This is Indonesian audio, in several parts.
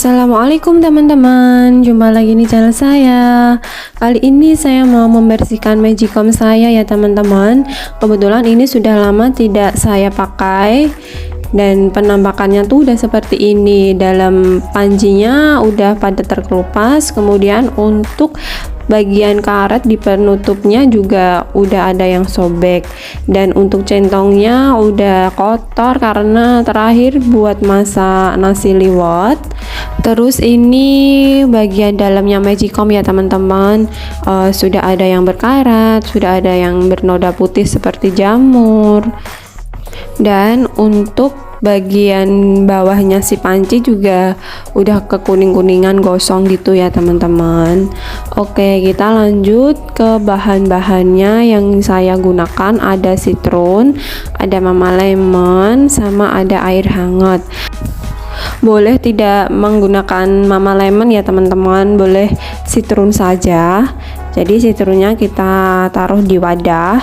Assalamualaikum teman-teman, jumpa lagi di channel saya. Kali ini saya mau membersihkan magicom saya ya teman-teman. Kebetulan ini sudah lama tidak saya pakai dan penampakannya tuh udah seperti ini. Dalam pancinya udah pada terkelupas, kemudian untuk bagian karet di penutupnya juga udah ada yang sobek, dan untuk centongnya udah kotor karena terakhir buat masak nasi liwet. Terus ini bagian dalamnya magicom ya teman-teman, sudah ada yang berkarat, sudah ada yang bernoda putih seperti jamur, dan untuk bagian bawahnya si panci juga udah kekuning-kuningan gosong gitu ya teman-teman. Oke, kita lanjut ke bahan-bahannya yang saya gunakan. Ada citron, ada mama lemon, sama ada air hangat. Boleh tidak menggunakan mama lemon ya teman-teman, boleh citron saja. Jadi citronnya kita taruh di wadah,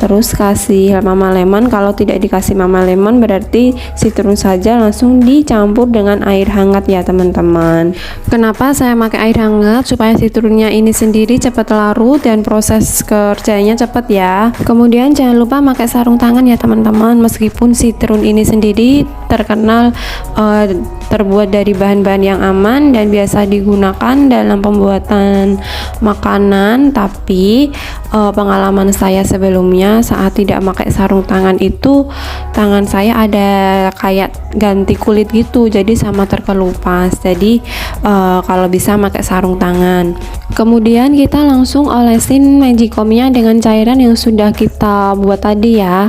terus kasih mama lemon. Kalau tidak dikasih mama lemon berarti citron saja, langsung dicampur dengan air hangat ya teman-teman. Kenapa saya pakai air hangat? Supaya citronnya ini sendiri cepat larut dan proses kerjanya cepat ya. Kemudian jangan lupa pakai sarung tangan ya teman-teman. Meskipun citron ini sendiri terkenal terbuat dari bahan-bahan yang aman dan biasa digunakan dalam pembuatan makanan, tapi pengalaman saya sebelumnya saat tidak pakai sarung tangan itu, tangan saya ada kayak ganti kulit gitu, jadi sama terkelupas. Jadi kalau bisa pakai sarung tangan. Kemudian kita langsung olesin magicomnya dengan cairan yang sudah kita buat tadi ya.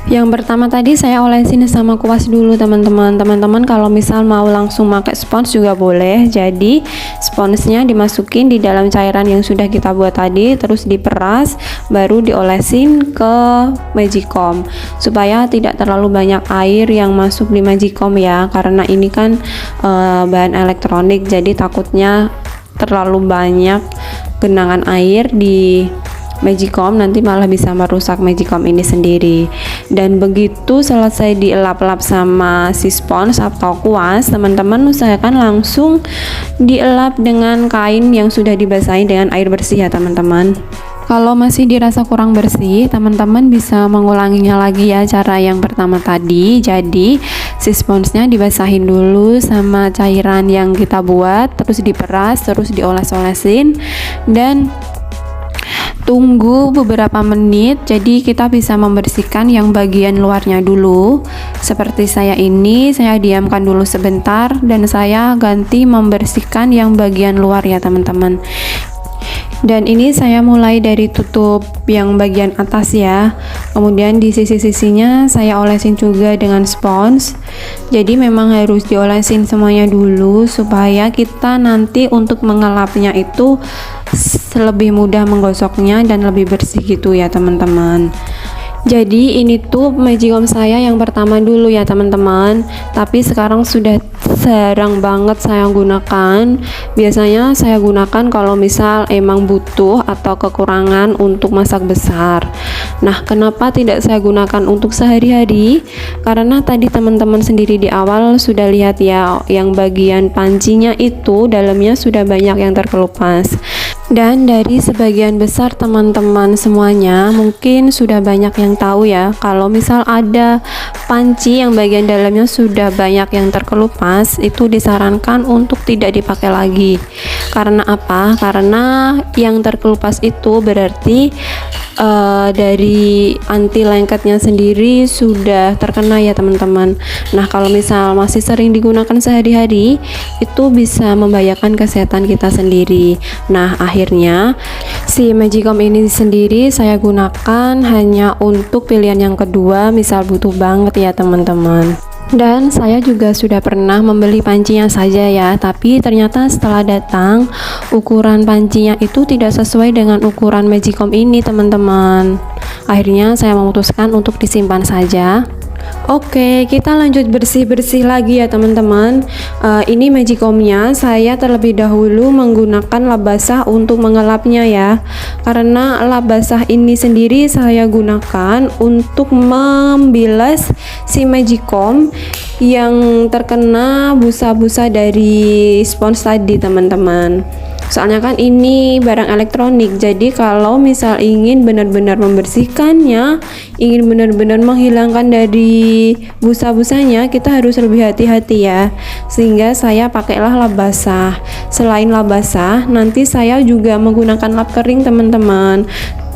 Yang pertama tadi saya olesin sama kuas dulu teman-teman. Teman-teman kalau misal mau langsung pakai spons juga boleh. Jadi sponsnya dimasukin di dalam cairan yang sudah kita buat tadi, terus diperas, baru diolesin ke magicom supaya tidak terlalu banyak air yang masuk di magicom ya, karena ini kan bahan elektronik, jadi takutnya terlalu banyak genangan air di magicom nanti malah bisa merusak magicom ini sendiri. Dan begitu selesai dielap-elap sama si spons atau kuas, teman-teman usahakan langsung dielap dengan kain yang sudah dibasahi dengan air bersih ya teman-teman. Kalau masih dirasa kurang bersih, teman-teman bisa mengulanginya lagi ya cara yang pertama tadi. Jadi si sponsnya dibasahin dulu sama cairan yang kita buat, terus diperas, terus dioles-olesin, dan tunggu beberapa menit. Jadi kita bisa membersihkan yang bagian luarnya dulu. Seperti saya ini, saya diamkan dulu sebentar dan saya ganti membersihkan yang bagian luar ya teman-teman. Dan ini saya mulai dari tutup yang bagian atas ya, kemudian di sisi-sisinya saya olesin juga dengan spons. Jadi memang harus diolesin semuanya dulu supaya kita nanti untuk mengelapnya itu lebih mudah menggosoknya dan lebih bersih gitu ya teman-teman. Jadi ini tuh magicom saya yang pertama dulu ya teman-teman, tapi sekarang sudah jarang banget saya gunakan. Biasanya saya gunakan kalau misal emang butuh atau kekurangan untuk masak besar. Nah, kenapa tidak saya gunakan untuk sehari-hari? Karena tadi teman-teman sendiri di awal sudah lihat ya, yang bagian pancinya itu dalamnya sudah banyak yang terkelupas. Dan dari sebagian besar teman-teman semuanya mungkin sudah banyak yang tahu ya, kalau misal ada panci yang bagian dalamnya sudah banyak yang terkelupas, itu disarankan untuk tidak dipakai lagi. Karena apa? Karena yang terkelupas itu berarti dari anti lengketnya sendiri sudah terkena ya teman-teman. Nah, kalau misal masih sering digunakan sehari-hari, itu bisa membahayakan kesehatan kita sendiri. Nah, akhirnya si magicom ini sendiri saya gunakan hanya untuk pilihan yang kedua, misal butuh banget ya teman-teman. Dan saya juga sudah pernah membeli pancinya saja ya, tapi ternyata setelah datang ukuran pancinya itu tidak sesuai dengan ukuran magicom ini teman-teman. Akhirnya saya memutuskan untuk disimpan saja. Oke, kita lanjut bersih-bersih lagi ya teman-teman. Ini magicomnya saya terlebih dahulu menggunakan lap basah untuk mengelapnya ya. karena lap basah ini sendiri saya gunakan untuk membilas si Magicom yang terkena busa-busa dari spons tadi teman-teman. Soalnya kan ini barang elektronik, jadi kalau misal ingin benar-benar membersihkannya, ingin benar-benar menghilangkan dari busa-busanya, kita harus lebih hati-hati ya. Sehingga saya pakailah lap basah. Selain lap basah, nanti saya juga menggunakan lap kering teman-teman.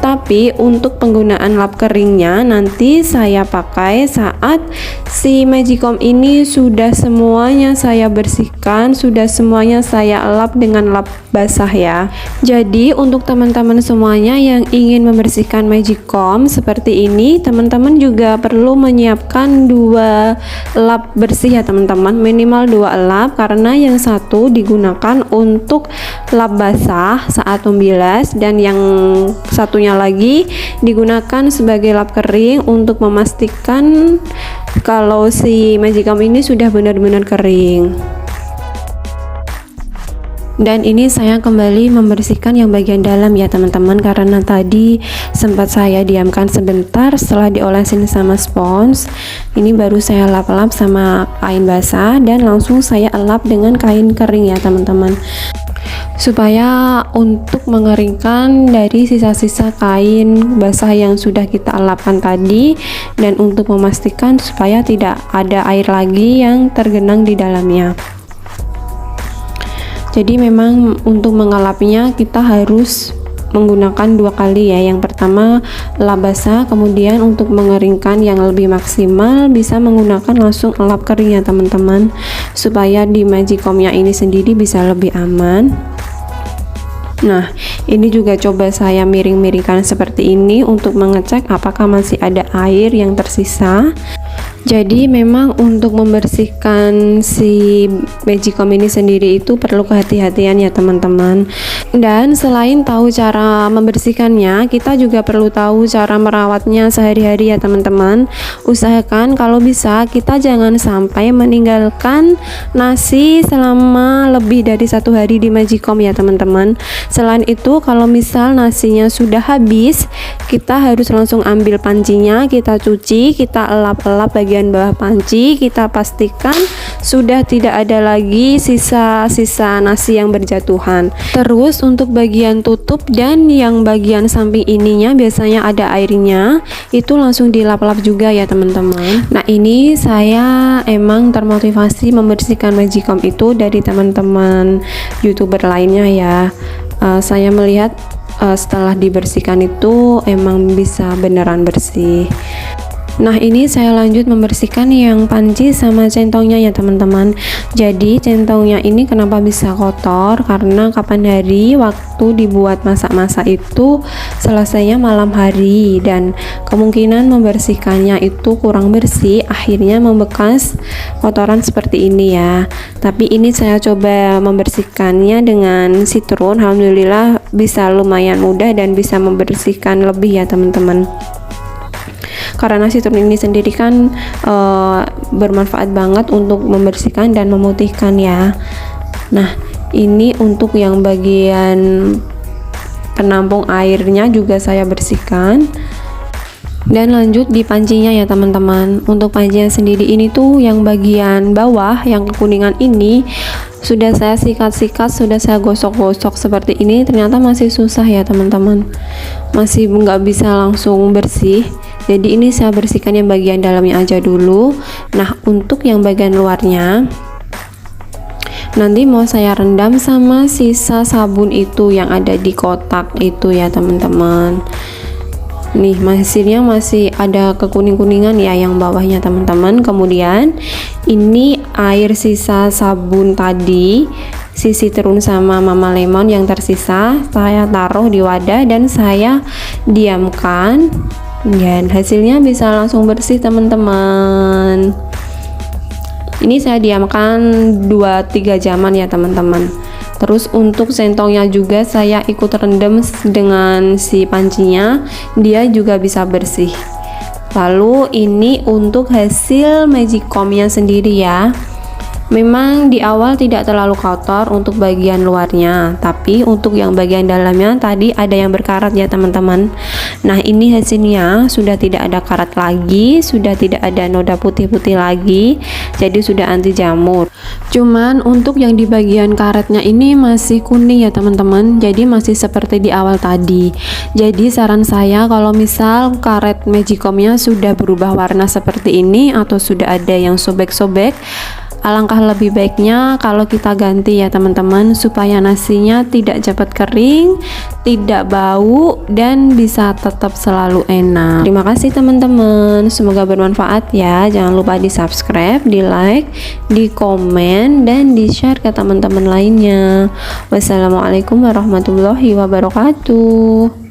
Tapi untuk penggunaan lap keringnya nanti saya pakai saat si Magicom ini sudah semuanya saya bersihkan, sudah semuanya saya lap dengan lap basah ya. Jadi untuk teman-teman semuanya yang ingin membersihkan Magicom seperti ini, teman-teman juga perlu menyiapkan 2 lap bersih ya teman-teman, minimal 2 lap, karena yang satu digunakan untuk lap basah saat membilas dan yang satunya lagi digunakan sebagai lap kering untuk memastikan kalau si Magicom ini sudah benar-benar kering. Dan ini saya kembali membersihkan yang bagian dalam ya teman-teman, karena tadi sempat saya diamkan sebentar setelah diolesin sama spons. Ini baru saya lap-lap sama kain basah dan langsung saya lap dengan kain kering ya teman-teman, supaya untuk mengeringkan dari sisa-sisa kain basah yang sudah kita lapkan tadi, dan untuk memastikan supaya tidak ada air lagi yang tergenang di dalamnya. Jadi memang untuk mengelapnya kita harus menggunakan 2 kali ya. Yang pertama lap basah, kemudian untuk mengeringkan yang lebih maksimal bisa menggunakan langsung lap kering ya teman-teman, supaya di Magicomnya ini sendiri bisa lebih aman. Nah, ini juga coba saya miring-miringkan seperti ini untuk mengecek apakah masih ada air yang tersisa. Jadi memang untuk membersihkan si Magicom ini sendiri itu perlu kehati-hatian ya teman-teman. Dan selain tahu cara membersihkannya, kita juga perlu tahu cara merawatnya sehari-hari ya teman-teman. Usahakan kalau bisa kita jangan sampai meninggalkan nasi selama lebih dari 1 hari di Magicom ya teman-teman. Selain itu, kalau misal nasinya sudah habis, kita harus langsung ambil pancinya, kita cuci, kita elap-elap bagian bawah panci, kita pastikan sudah tidak ada lagi sisa-sisa nasi yang berjatuhan. Terus untuk bagian tutup dan yang bagian samping ininya biasanya ada airnya, itu langsung dilap-lap juga ya teman-teman. Nah, ini saya emang termotivasi membersihkan Magicom itu dari teman-teman YouTuber lainnya ya. Saya melihat setelah dibersihkan itu emang bisa beneran bersih. Nah, ini saya lanjut membersihkan yang panci sama centongnya ya teman-teman. Jadi centongnya ini kenapa bisa kotor, karena kapan hari waktu dibuat masak-masak itu selesainya malam hari, dan kemungkinan membersihkannya itu kurang bersih, akhirnya membekas kotoran seperti ini ya. Tapi ini saya coba membersihkannya dengan citron, alhamdulillah bisa lumayan mudah dan bisa membersihkan lebih ya teman-teman. Karena citron ini sendiri kan bermanfaat banget untuk membersihkan dan memutihkan ya. Nah, ini untuk yang bagian penampung airnya juga saya bersihkan. Dan lanjut di pancinya ya teman-teman. Untuk pancinya sendiri ini tuh yang bagian bawah yang kekuningan ini sudah saya sikat-sikat, sudah saya gosok-gosok seperti ini, ternyata masih susah ya teman-teman, masih nggak bisa langsung bersih. Jadi ini saya bersihkan yang bagian dalamnya aja dulu. Nah, untuk yang bagian luarnya nanti mau saya rendam sama sisa sabun itu yang ada di kotak itu ya teman-teman. Nih, hasilnya masih ada kekuning-kuningan ya yang bawahnya teman-teman. Kemudian ini air sisa sabun tadi, si citron sama mama lemon yang tersisa saya taruh di wadah dan saya diamkan, dan hasilnya bisa langsung bersih teman-teman. Ini saya diamkan 2-3 jaman ya teman-teman. Terus untuk centongnya juga saya ikut rendam dengan si pancinya, dia juga bisa bersih. Lalu ini untuk hasil Magicomnya sendiri ya. Memang di awal tidak terlalu kotor untuk bagian luarnya, tapi untuk yang bagian dalamnya tadi ada yang berkarat ya teman-teman. Nah, ini hasilnya sudah tidak ada karat lagi, sudah tidak ada noda putih-putih lagi, jadi sudah anti jamur. Cuman untuk yang di bagian karetnya ini masih kuning ya teman-teman, jadi masih seperti di awal tadi. Jadi saran saya kalau misal karet Magicomnya sudah berubah warna seperti ini atau sudah ada yang sobek-sobek, alangkah lebih baiknya kalau kita ganti ya teman-teman, supaya nasinya tidak cepat kering, tidak bau, dan bisa tetap selalu enak. Terima kasih teman-teman, semoga bermanfaat ya. Jangan lupa di subscribe, di like, di komen, dan di share ke teman-teman lainnya. Wassalamualaikum warahmatullahi wabarakatuh.